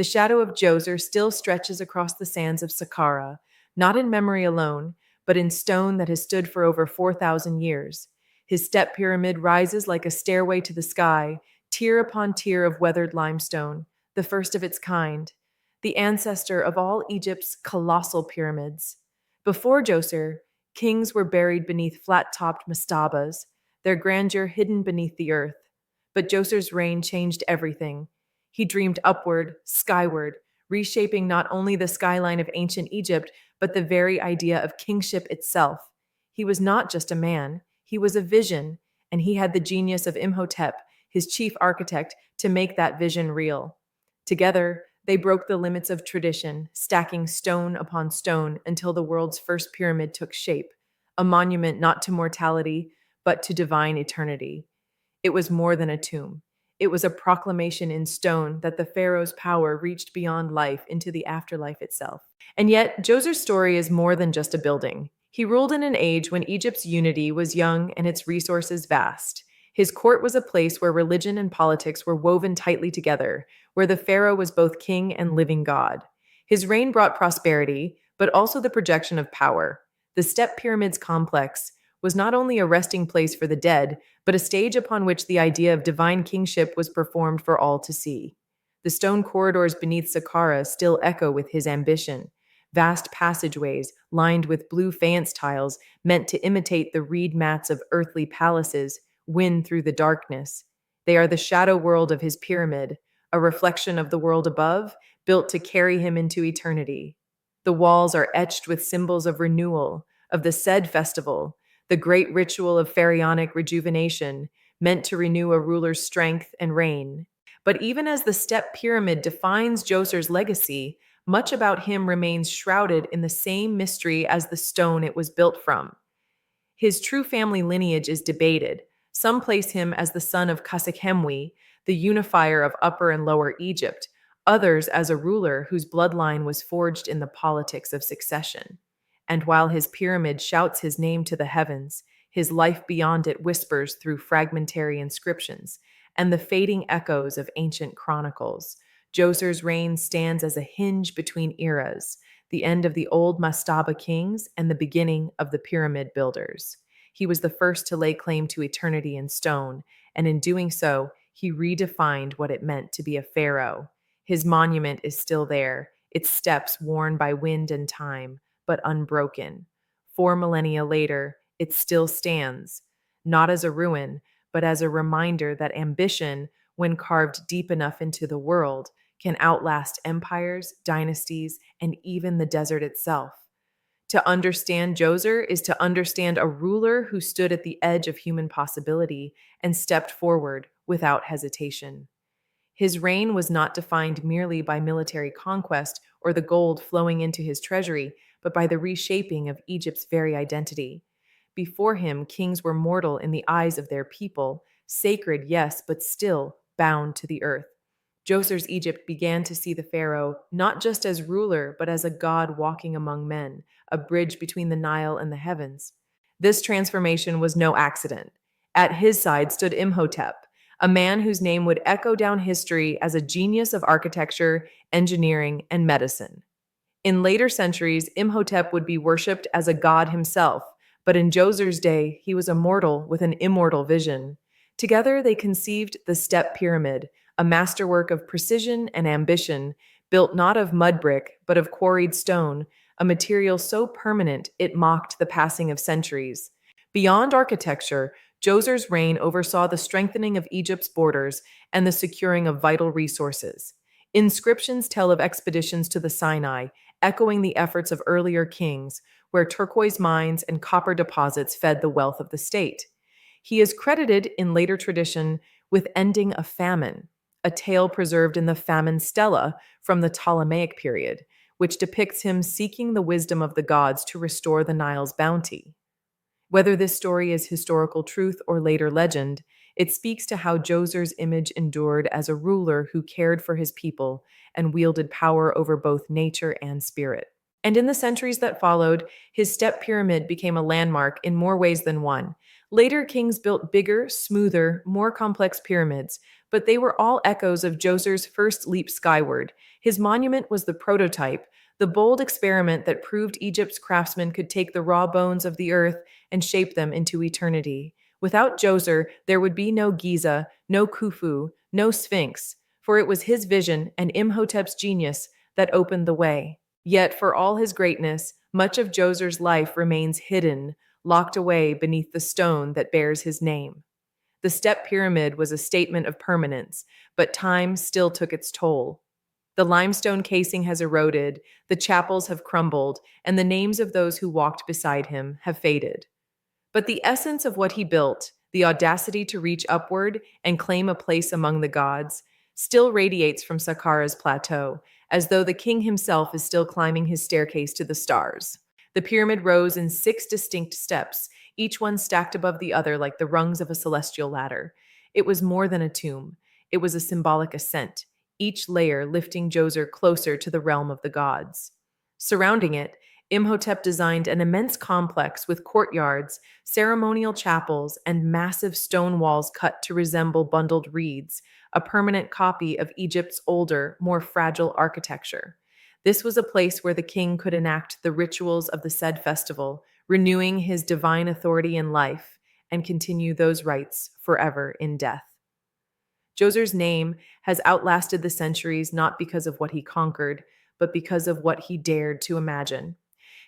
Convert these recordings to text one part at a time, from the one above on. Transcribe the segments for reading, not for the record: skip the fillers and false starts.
The shadow of Djoser still stretches across the sands of Saqqara, not in memory alone, but in stone that has stood for over 4,000 years. His step pyramid rises like a stairway to the sky, tier upon tier of weathered limestone, the first of its kind, the ancestor of all Egypt's colossal pyramids. Before Djoser, kings were buried beneath flat-topped mastabas, their grandeur hidden beneath the earth. But Djoser's reign changed everything. He dreamed upward, skyward, reshaping not only the skyline of ancient Egypt, but the very idea of kingship itself. He was not just a man, he was a vision, and he had the genius of Imhotep, his chief architect, to make that vision real. Together, they broke the limits of tradition, stacking stone upon stone until the world's first pyramid took shape, a monument not to mortality, but to divine eternity. It was more than a tomb. It was a proclamation in stone that the pharaoh's power reached beyond life into the afterlife itself. And yet, Djoser's story is more than just a building. He ruled in an age when Egypt's unity was young and its resources vast. His court was a place where religion and politics were woven tightly together, where the pharaoh was both king and living god. His reign brought prosperity, but also the projection of power. The Step Pyramids complex was not only a resting place for the dead, but a stage upon which the idea of divine kingship was performed for all to see. The stone corridors beneath Saqqara still echo with his ambition. Vast passageways, lined with blue faience tiles, meant to imitate the reed mats of earthly palaces, win through the darkness. They are the shadow world of his pyramid, a reflection of the world above, built to carry him into eternity. The walls are etched with symbols of renewal, of the Sed festival, the great ritual of pharaonic rejuvenation, meant to renew a ruler's strength and reign. But even as the step pyramid defines Djoser's legacy, much about him remains shrouded in the same mystery as the stone it was built from. His true family lineage is debated. Some place him as the son of Khasikhemwy, the unifier of Upper and Lower Egypt, others as a ruler whose bloodline was forged in the politics of succession. And while his pyramid shouts his name to the heavens, his life beyond it whispers through fragmentary inscriptions and the fading echoes of ancient chronicles. Djoser's reign stands as a hinge between eras, the end of the old mastaba kings and the beginning of the pyramid builders. He was the first to lay claim to eternity in stone, and in doing so, he redefined what it meant to be a pharaoh. His monument is still there, its steps worn by wind and time, but unbroken. 4 millennia later, it still stands, not as a ruin, but as a reminder that ambition, when carved deep enough into the world, can outlast empires, dynasties, and even the desert itself. To understand Djoser is to understand a ruler who stood at the edge of human possibility and stepped forward without hesitation. His reign was not defined merely by military conquest or the gold flowing into his treasury, but by the reshaping of Egypt's very identity. Before him, kings were mortal in the eyes of their people, sacred, yes, but still bound to the earth. Djoser's Egypt began to see the pharaoh not just as ruler, but as a god walking among men, a bridge between the Nile and the heavens. This transformation was no accident. At his side stood Imhotep, a man whose name would echo down history as a genius of architecture, engineering, and medicine. In later centuries, Imhotep would be worshipped as a god himself, but in Djoser's day, he was a mortal with an immortal vision. Together, they conceived the Step Pyramid, a masterwork of precision and ambition, built not of mud brick, but of quarried stone, a material so permanent it mocked the passing of centuries. Beyond architecture, Djoser's reign oversaw the strengthening of Egypt's borders and the securing of vital resources. Inscriptions tell of expeditions to the Sinai, echoing the efforts of earlier kings, where turquoise mines and copper deposits fed the wealth of the state. He is credited in later tradition with ending a famine, a tale preserved in the famine stela from the Ptolemaic period, which depicts him seeking the wisdom of the gods to restore the Nile's bounty. Whether this story is historical truth or later legend, it speaks to how Djoser's image endured as a ruler who cared for his people and wielded power over both nature and spirit. And in the centuries that followed, his step pyramid became a landmark in more ways than one. Later kings built bigger, smoother, more complex pyramids, but they were all echoes of Djoser's first leap skyward. His monument was the prototype, the bold experiment that proved Egypt's craftsmen could take the raw bones of the earth and shape them into eternity. Without Djoser, there would be no Giza, no Khufu, no Sphinx, for it was his vision and Imhotep's genius that opened the way. Yet, for all his greatness, much of Djoser's life remains hidden, locked away beneath the stone that bears his name. The step pyramid was a statement of permanence, but time still took its toll. The limestone casing has eroded, the chapels have crumbled, and the names of those who walked beside him have faded. But the essence of what he built, the audacity to reach upward and claim a place among the gods, still radiates from Saqqara's plateau, as though the king himself is still climbing his staircase to the stars. The pyramid rose in 6 distinct steps, each one stacked above the other like the rungs of a celestial ladder. It was more than a tomb, it was a symbolic ascent, each layer lifting Djoser closer to the realm of the gods. Surrounding it, Imhotep designed an immense complex with courtyards, ceremonial chapels, and massive stone walls cut to resemble bundled reeds, a permanent copy of Egypt's older, more fragile architecture. This was a place where the king could enact the rituals of the said festival, renewing his divine authority in life, and continue those rites forever in death. Djoser's name has outlasted the centuries not because of what he conquered, but because of what he dared to imagine.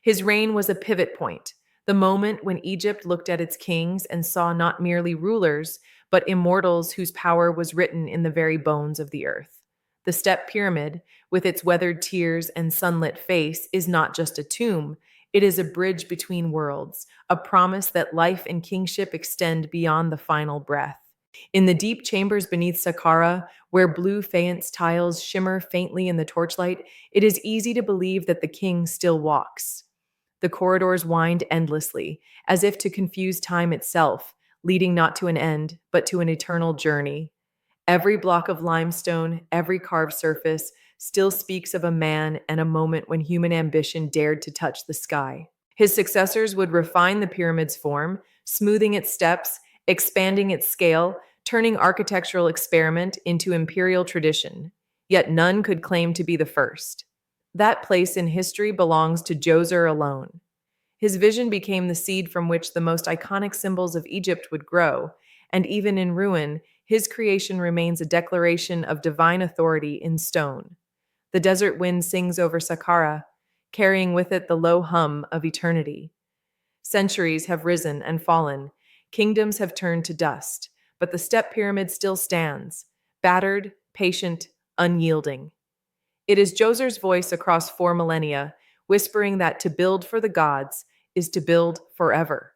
His reign was a pivot point, the moment when Egypt looked at its kings and saw not merely rulers, but immortals whose power was written in the very bones of the earth. The step pyramid, with its weathered tiers and sunlit face, is not just a tomb, it is a bridge between worlds, a promise that life and kingship extend beyond the final breath. In the deep chambers beneath Saqqara, where blue faience tiles shimmer faintly in the torchlight, it is easy to believe that the king still walks. The corridors wind endlessly, as if to confuse time itself, leading not to an end, but to an eternal journey. Every block of limestone, every carved surface, still speaks of a man and a moment when human ambition dared to touch the sky. His successors would refine the pyramid's form, smoothing its steps, expanding its scale, turning architectural experiment into imperial tradition. Yet none could claim to be the first. That place in history belongs to Djoser alone. His vision became the seed from which the most iconic symbols of Egypt would grow, and even in ruin, his creation remains a declaration of divine authority in stone. The desert wind sings over Saqqara, carrying with it the low hum of eternity. Centuries have risen and fallen, kingdoms have turned to dust, but the step pyramid still stands, battered, patient, unyielding. It is Djoser's voice across 4 millennia, whispering that to build for the gods is to build forever.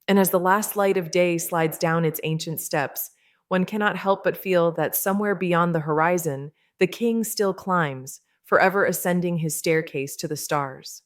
And as the last light of day slides down its ancient steps, one cannot help but feel that somewhere beyond the horizon, the king still climbs, forever ascending his staircase to the stars.